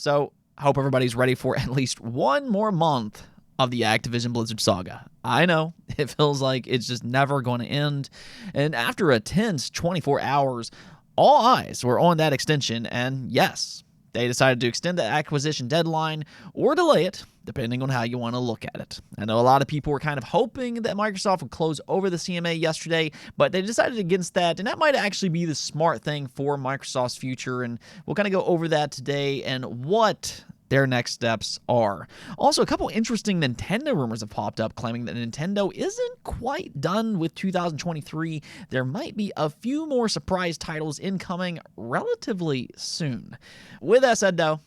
So I hope everybody's ready for at least one more month of the Activision Blizzard saga. I know, it feels like it's just never going to end. And after a tense 24 hours, all eyes were on that extension, and yes, they decided to extend the acquisition deadline or delay it, depending on how you want to look at it. I know a lot of people were kind of hoping that Microsoft would close over the CMA yesterday, but they decided against that, and that might actually be the smart thing for Microsoft's future, and we'll kind of go over that today and what their next steps are. Also, a couple interesting Nintendo rumors have popped up claiming that Nintendo isn't quite done with 2023. There might be a few more surprise titles incoming relatively soon. With that said, though,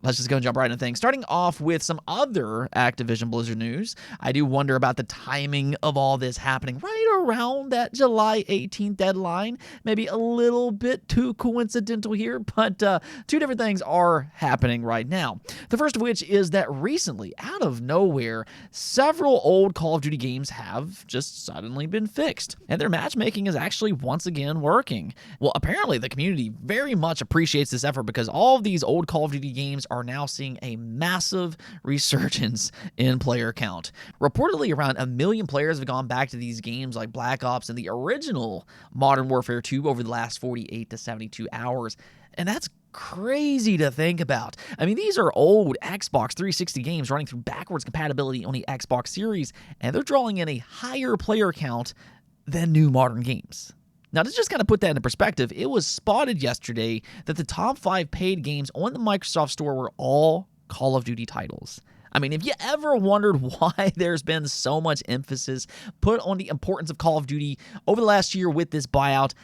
let's just go and jump right into things. Starting off with some other Activision Blizzard news. I do wonder about the timing of all this happening right around that July 18th deadline. Maybe a little bit too coincidental here, but two different things are happening right now. The first of which is that recently, out of nowhere, several old Call of Duty games have just suddenly been fixed, and their matchmaking is actually once again working. Well, apparently the community very much appreciates this effort because all of these old Call of Duty games are now seeing a massive resurgence in player count. Reportedly, around 1 million players have gone back to these games like Black Ops and the original Modern Warfare 2 over the last 48 to 72 hours. And that's crazy to think about. I mean, these are old Xbox 360 games running through backwards compatibility on the Xbox Series, and they're drawing in a higher player count than new modern games. Now, to just kind of put that into perspective, it was spotted yesterday that the top 5 paid games on the Microsoft Store were all Call of Duty titles. I mean, if you ever wondered why there's been so much emphasis put on the importance of Call of Duty over the last year with this buyout,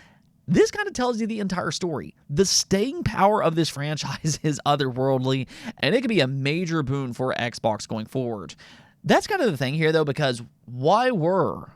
this kind of tells you the entire story. The staying power of this franchise is otherworldly, and it could be a major boon for Xbox going forward. That's kind of the thing here, though, because why were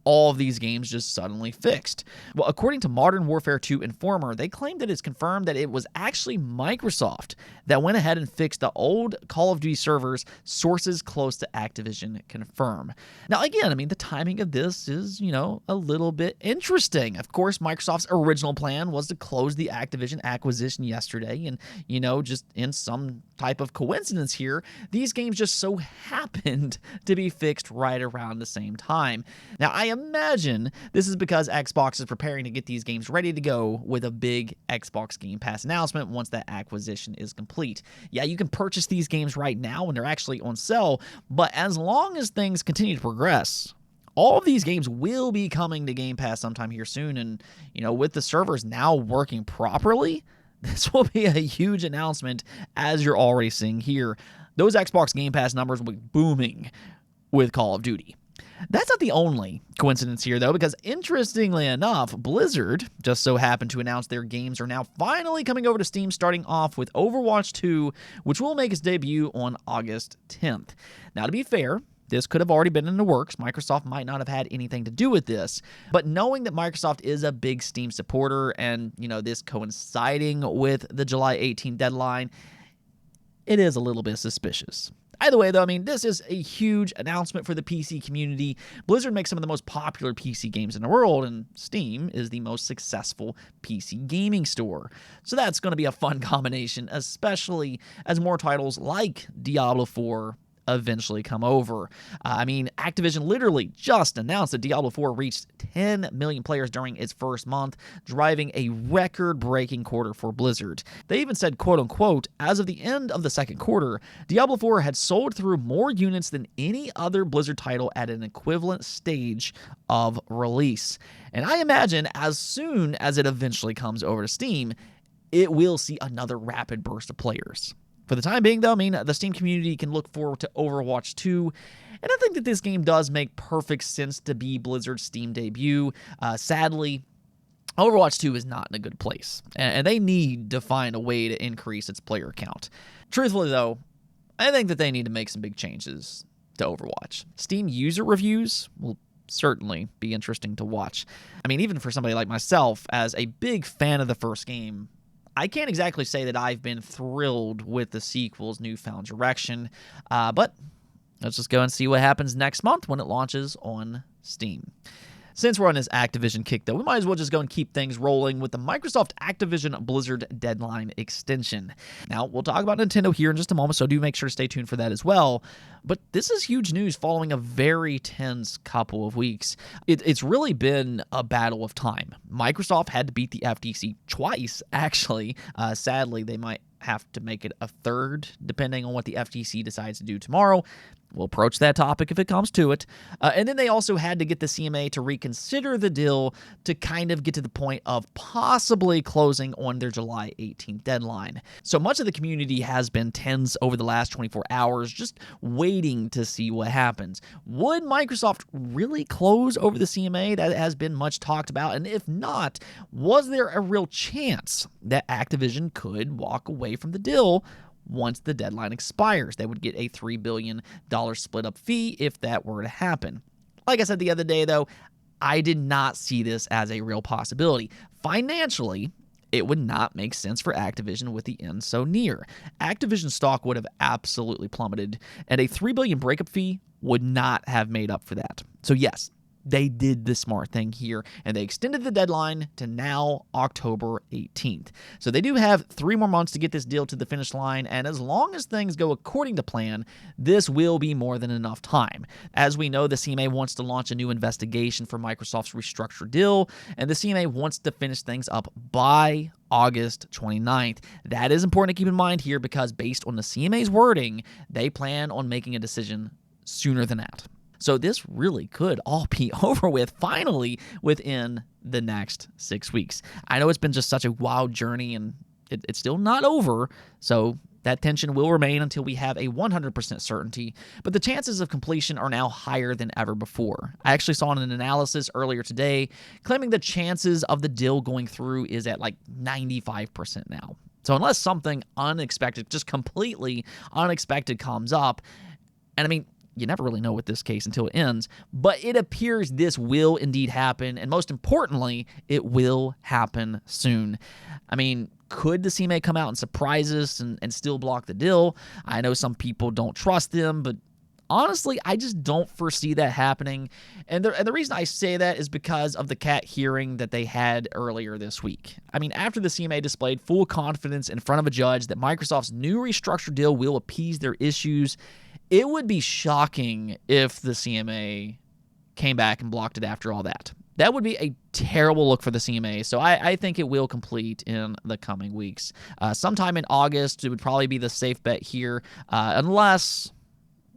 all of these games just suddenly fixed? Well, according to Modern Warfare 2 Informer, they claimed that it's confirmed that it was actually Microsoft that went ahead and fixed the old Call of Duty servers, sources close to Activision confirm. Now, again, I mean, the timing of this is, a little bit interesting. Of course, Microsoft's original plan was to close the Activision acquisition yesterday, and, just in some type of coincidence here, these games just so happened to be fixed right around the same time. Now, I imagine this is because Xbox is preparing to get these games ready to go with a big Xbox Game Pass announcement once that acquisition is complete. Yeah, you can purchase these games right now when they're actually on sale, but as long as things continue to progress, all of these games will be coming to Game Pass sometime here soon, and, with the servers now working properly, this will be a huge announcement, as you're already seeing here. Those Xbox Game Pass numbers will be booming with Call of Duty. That's not the only coincidence here, though, because interestingly enough, Blizzard just so happened to announce their games are now finally coming over to Steam, starting off with Overwatch 2, which will make its debut on August 10th. Now, to be fair, this could have already been in the works. Microsoft might not have had anything to do with this, but knowing that Microsoft is a big Steam supporter and, this coinciding with the July 18th deadline, it is a little bit suspicious. Either way, though, I mean, this is a huge announcement for the PC community. Blizzard makes some of the most popular PC games in the world, and Steam is the most successful PC gaming store. So that's going to be a fun combination, especially as more titles like Diablo 4 eventually come over. Activision literally just announced that Diablo 4 reached 10 million players during its first month, driving a record-breaking quarter for Blizzard. They even said, quote-unquote, as of the end of the second quarter, Diablo 4 had sold through more units than any other Blizzard title at an equivalent stage of release. And I imagine as soon as it eventually comes over to Steam, it will see another rapid burst of players. For the time being, though, the Steam community can look forward to Overwatch 2, and I think that this game does make perfect sense to be Blizzard's Steam debut. Sadly, Overwatch 2 is not in a good place, and they need to find a way to increase its player count. Truthfully, though, I think that they need to make some big changes to Overwatch. Steam user reviews will certainly be interesting to watch. Even for somebody like myself, as a big fan of the first game, I can't exactly say that I've been thrilled with the sequel's newfound direction, but let's just go and see what happens next month when it launches on Steam. Since we're on this Activision kick, though, we might as well just go and keep things rolling with the Microsoft Activision Blizzard deadline extension. Now, we'll talk about Nintendo here in just a moment, so do make sure to stay tuned for that as well. But this is huge news following a very tense couple of weeks. It's really been a battle of time. Microsoft had to beat the FTC twice, actually. Sadly, they might have to make it a third, depending on what the FTC decides to do tomorrow. We'll approach that topic if it comes to it. And then they also had to get the CMA to reconsider the deal to kind of get to the point of possibly closing on their July 18th deadline. So much of the community has been tense over the last 24 hours, just waiting to see what happens. Would Microsoft really close over the CMA? That has been much talked about. And if not, was there a real chance that Activision could walk away from the deal once the deadline expires? They would get a $3 billion split-up fee if that were to happen. Like I said the other day, though, I did not see this as a real possibility. Financially, it would not make sense for Activision with the end so near. Activision stock would have absolutely plummeted, and a $3 billion breakup fee would not have made up for that. So yes, they did the smart thing here, and they extended the deadline to now October 18th. So they do have 3 more months to get this deal to the finish line, and as long as things go according to plan, this will be more than enough time. As we know, the CMA wants to launch a new investigation for Microsoft's restructured deal, and the CMA wants to finish things up by August 29th. That is important to keep in mind here because based on the CMA's wording, they plan on making a decision sooner than that. So this really could all be over with finally within the next 6 weeks. I know it's been just such a wild journey and it's still not over, so that tension will remain until we have a 100% certainty, but the chances of completion are now higher than ever before. I actually saw an analysis earlier today claiming the chances of the deal going through is at like 95% now. So unless something unexpected, just completely unexpected comes up, and I mean, you never really know with this case until it ends, but it appears this will indeed happen, and most importantly, it will happen soon. I mean, could the CMA come out and surprise us and still block the deal? I know some people don't trust them, but honestly, I just don't foresee that happening. And the reason I say that is because of the CAT hearing that they had earlier this week. I mean, after the CMA displayed full confidence in front of a judge that Microsoft's new restructured deal will appease their issues, it would be shocking if the CMA came back and blocked it after all that. That would be a terrible look for the CMA, so I think it will complete in the coming weeks. Sometime in August, it would probably be the safe bet here, unless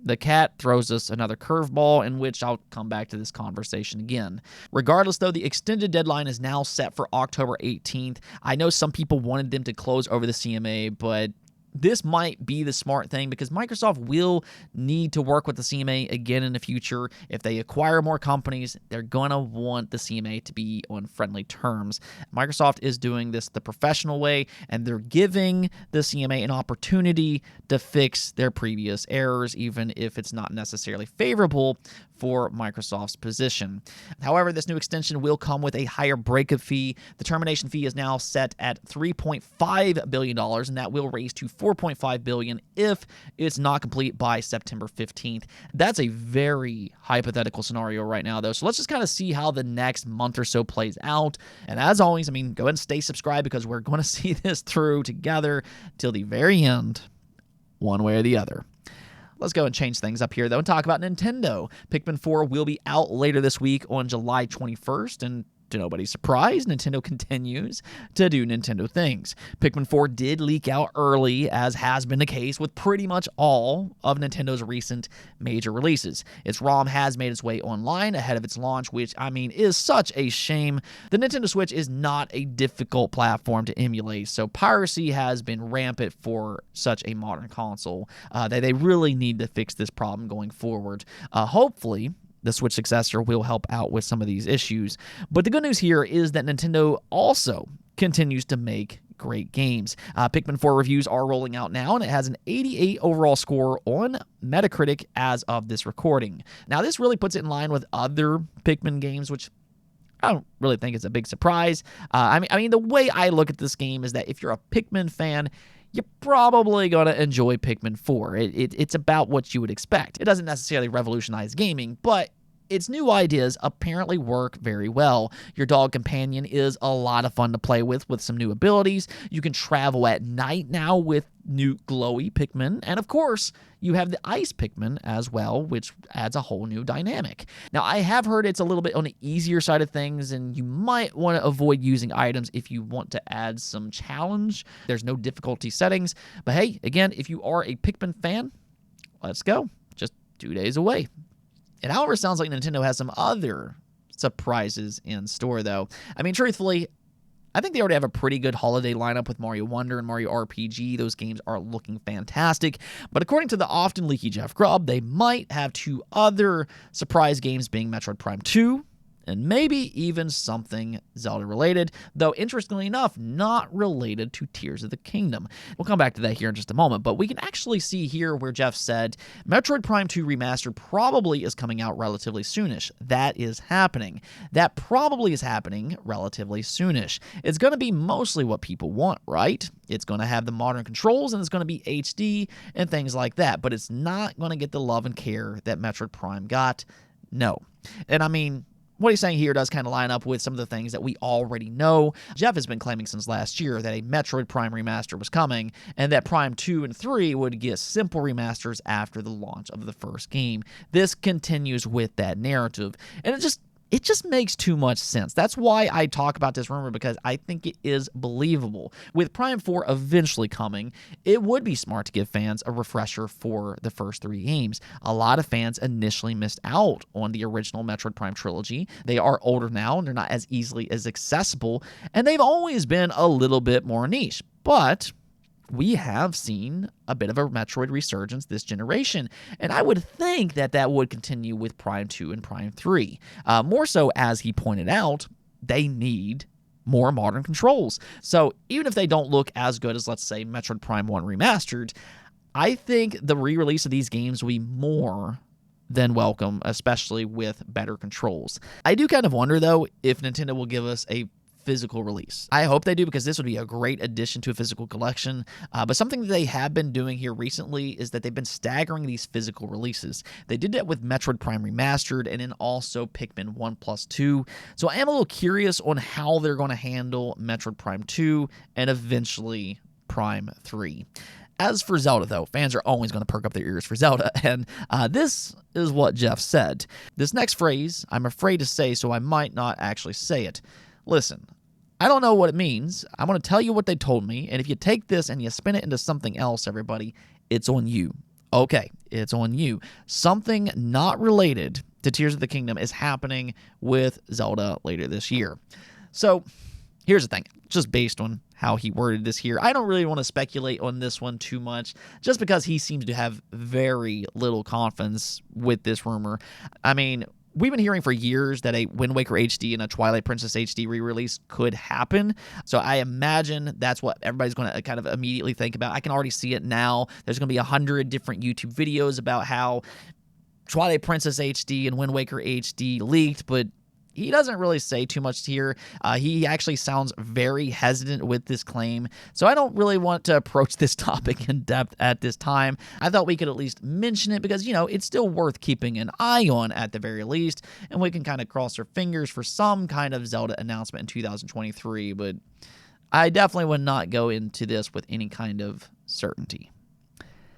the CAT throws us another curveball, in which I'll come back to this conversation again. Regardless, though, the extended deadline is now set for October 18th. I know some people wanted them to close over the CMA, but this might be the smart thing because Microsoft will need to work with the CMA again in the future. If they acquire more companies, they're going to want the CMA to be on friendly terms. Microsoft is doing this the professional way, and they're giving the CMA an opportunity to fix their previous errors, even if it's not necessarily favorable for Microsoft's position. However, this new extension will come with a higher breakup fee. The termination fee is now set at $3.5 billion, and that will raise to $4.5 billion if it's not complete by September 15th. That's a very hypothetical scenario right now, though, so let's just kind of see how the next month or so plays out. And as always, I mean, go ahead and stay subscribed because we're going to see this through together till the very end, one way or the other. Let's go and change things up here, though, and talk about Nintendo. Pikmin 4 will be out later this week on July 21st, and to nobody's surprise, Nintendo continues to do Nintendo things. Pikmin 4 did leak out early, as has been the case with pretty much all of Nintendo's recent major releases. Its ROM has made its way online ahead of its launch, which, I mean, is such a shame. The Nintendo Switch is not a difficult platform to emulate, so piracy has been rampant for such a modern console. They really need to fix this problem going forward. Hopefully, the Switch successor will help out with some of these issues. But the good news here is that Nintendo also continues to make great games. Pikmin 4 reviews are rolling out now, and it has an 88 overall score on Metacritic as of this recording. Now, this really puts it in line with other Pikmin games, which I don't really think it's a big surprise. I mean, the way I look at this game is that if you're a Pikmin fan, you're probably going to enjoy Pikmin 4. It's about what you would expect. It doesn't necessarily revolutionize gaming, but Its new ideas apparently work very well. Your dog companion is a lot of fun to play with some new abilities. You can travel at night now with new glowy Pikmin, and of course, you have the ice Pikmin as well, which adds a whole new dynamic. Now, I have heard it's a little bit on the easier side of things, and you might want to avoid using items if you want to add some challenge. There's no difficulty settings, but hey, again, if you are a Pikmin fan, let's go. Just 2 days away. It, however, sounds like Nintendo has some other surprises in store, though. I mean, truthfully, I think they already have a pretty good holiday lineup with Mario Wonder and Mario RPG. Those games are looking fantastic. But according to the often leaky Jeff Grubb, they might have 2 other surprise games, being Metroid Prime 2 and maybe even something Zelda-related, though interestingly enough, not related to Tears of the Kingdom. We'll come back to that here in just a moment, but we can actually see here where Jeff said Metroid Prime 2 Remastered probably is coming out relatively soonish. That is happening. That probably is happening relatively soonish. It's going to be mostly what people want, right? It's going to have the modern controls, and it's going to be HD and things like that, but it's not going to get the love and care that Metroid Prime got. No. And I mean, what he's saying here does kind of line up with some of the things that we already know. Jeff has been claiming since last year that a Metroid Prime remaster was coming, and that Prime 2 and 3 would get simple remasters after the launch of the first game. This continues with that narrative, and it just makes too much sense. That's why I talk about this rumor, because I think it is believable. With Prime 4 eventually coming, it would be smart to give fans a refresher for the first 3 games. A lot of fans initially missed out on the original Metroid Prime trilogy. They are older now, and they're not as easily as accessible, and they've always been a little bit more niche. But we have seen a bit of a Metroid resurgence this generation, and I would think that that would continue with Prime 2 and Prime 3. More so, as he pointed out, they need more modern controls. So even if they don't look as good as, let's say, Metroid Prime 1 Remastered, I think the re-release of these games will be more than welcome, especially with better controls. I do kind of wonder, though, if Nintendo will give us a physical release. I hope they do, because this would be a great addition to a physical collection. But something that they have been doing here recently is that they've been staggering these physical releases. They did that with Metroid Prime Remastered, and then also Pikmin 1+2. So I am a little curious on how they're going to handle Metroid Prime 2 and eventually Prime 3. As for Zelda, though, fans are always going to perk up their ears for Zelda, and this is what Jeff said. This next phrase, I'm afraid to say, so I might not actually say it. Listen, I don't know what it means. I'm going to tell you what they told me, and if you take this and you spin it into something else, everybody, it's on you. Okay, it's on you. Something not related to Tears of the Kingdom is happening with Zelda later this year. So, here's the thing. Just based on how he worded this here, I don't really want to speculate on this one too much, just because he seems to have very little confidence with this rumor. I mean, we've been hearing for years that a Wind Waker HD and a Twilight Princess HD re-release could happen. So I imagine that's what everybody's going to kind of immediately think about. I can already see it now. There's going to be 100 different YouTube videos about how Twilight Princess HD and Wind Waker HD leaked, but he doesn't really say too much here. He actually sounds very hesitant with this claim, so I don't really want to approach this topic in depth at this time. I thought we could at least mention it because, you know, it's still worth keeping an eye on at the very least, and we can kind of cross our fingers for some kind of Zelda announcement in 2023, but I definitely would not go into this with any kind of certainty.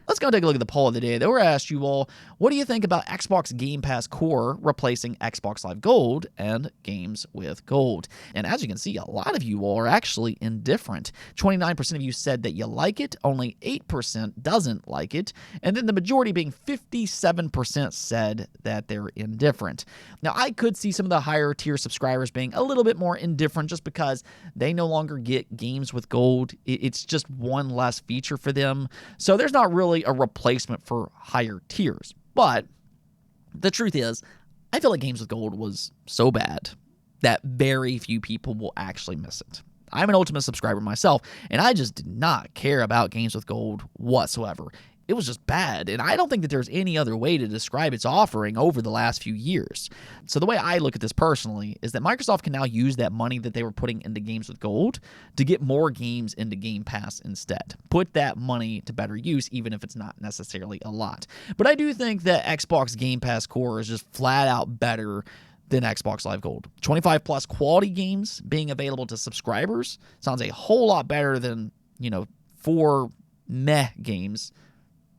Let's go take a look at the poll of the day. They were asked you all, what do you think about Xbox Game Pass Core replacing Xbox Live Gold and games with gold? And as you can see, a lot of you all are actually indifferent. 29% of you said that you like it, only 8% doesn't like it, and then the majority being 57% said that they're indifferent. Now, I could see some of the higher tier subscribers being a little bit more indifferent just because they no longer get games with gold. It's just one less feature for them. So there's not really a replacement for higher tiers. But the truth is, I feel like games with gold was so bad that very few people will actually miss it. I'm an Ultimate subscriber myself, and I just did not care about games with gold whatsoever. it was just bad. And I don't think that there's any other way to describe its offering over the last few years. So the way I look at this personally is that Microsoft can now use that money that they were putting into games with gold to get more games into Game Pass instead. Put that money to better use, even if it's not necessarily a lot. But I do think that Xbox Game Pass Core is just flat out better than Xbox Live Gold. 25 plus quality games being available to subscribers sounds a whole lot better than, 4 meh games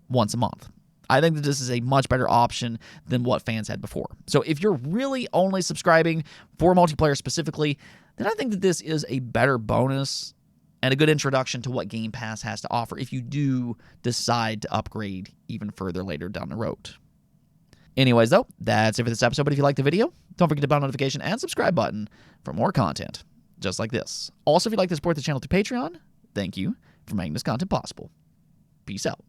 once a month. I think that this is a much better option than what fans had before. So if you're really only subscribing for multiplayer specifically, then I think that this is a better bonus and a good introduction to what Game Pass has to offer if you do decide to upgrade even further later down the road. Anyways, though, that's it for this episode. But if you liked the video, don't forget to bell notification and subscribe button for more content just like this. Also, if you'd like to support the channel through Patreon, thank you for making this content possible. Peace out.